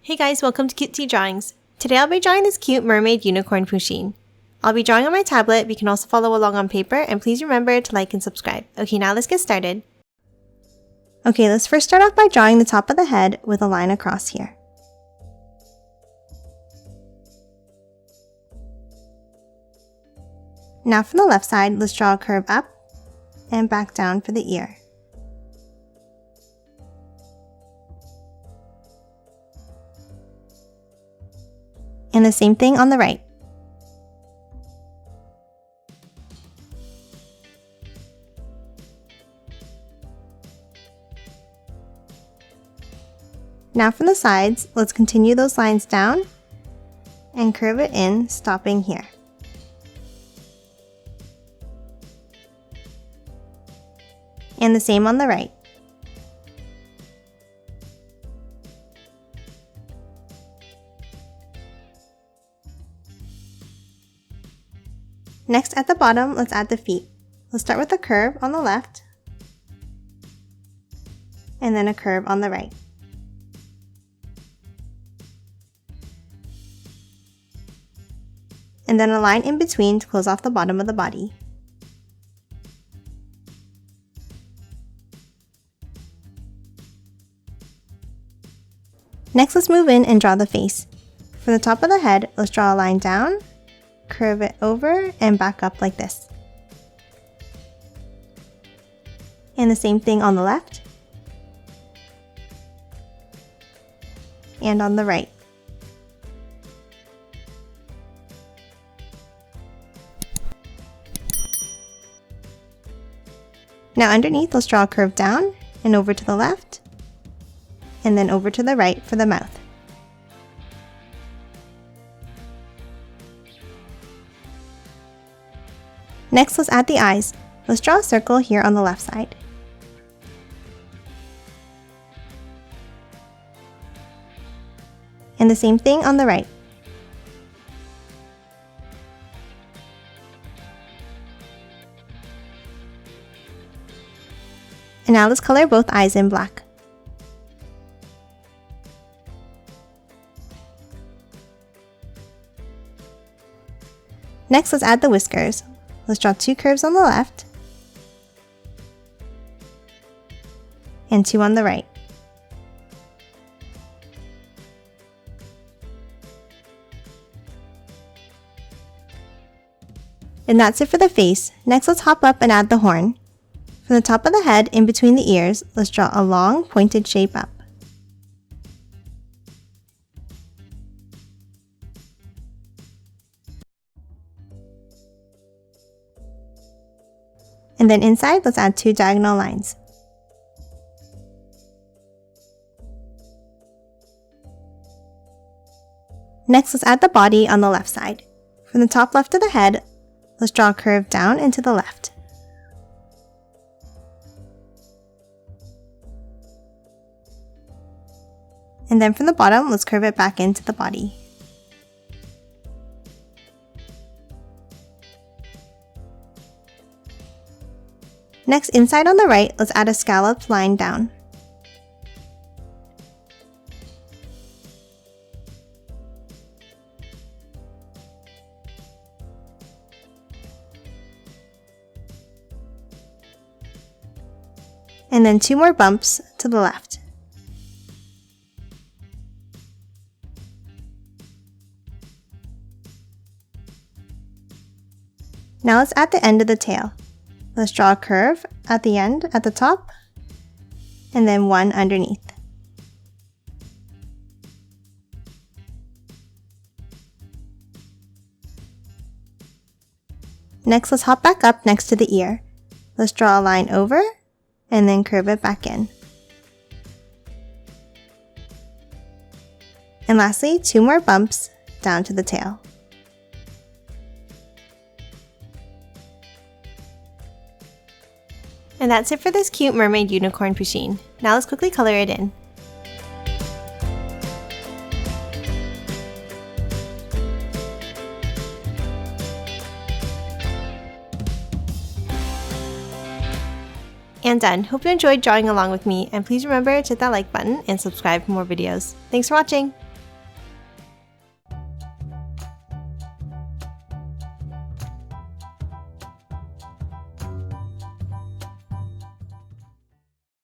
Hey guys, welcome to Cutesy Drawings. Today I'll be drawing this cute mermaid unicorn Pusheen. I'll be drawing on my tablet, but you can also follow along on paper, and please remember to like and subscribe. Okay, now let's get started. Okay, let's first start off by drawing the top of the head with a line across here. Now from the left side, let's draw a curve up and back down for the ear. And the same thing on the right. Now from the sides, let's continue those lines down and curve it in, stopping here. And the same on the right. Next, at the bottom, let's add the feet. Let's start with a curve on the left, and then a curve on the right. And then a line in between to close off the bottom of the body. Next, let's move in and draw the face. For the top of the head, let's draw a line down, curve it over, and back up like this. And the same thing on the left and on the right. Now underneath, let's draw a curve down and over to the left, and then over to the right for the mouth. Next, let's add the eyes. Let's draw a circle here on the left side. And the same thing on the right. And now let's color both eyes in black. Next, let's add the whiskers. Let's draw two curves on the left and two on the right. And that's it for the face. Next, let's hop up and add the horn. From the top of the head, in between the ears, let's draw a long, pointed shape up. And then inside, let's add two diagonal lines. Next, let's add the body on the left side. From the top left of the head, let's draw a curve down and to the left. And then from the bottom, let's curve it back into the body. Next, inside on the right, let's add a scalloped line down. And then two more bumps to the left. Now let's add the end of the tail. Let's draw a curve at the end, at the top, and then one underneath. Next, let's hop back up next to the ear. Let's draw a line over, and then curve it back in. And lastly, two more bumps down to the tail. And that's it for this cute mermaid unicorn Pusheen. Now let's quickly color it in. And done. Hope you enjoyed drawing along with me, and please remember to hit that like button and subscribe for more videos. Thanks for watching!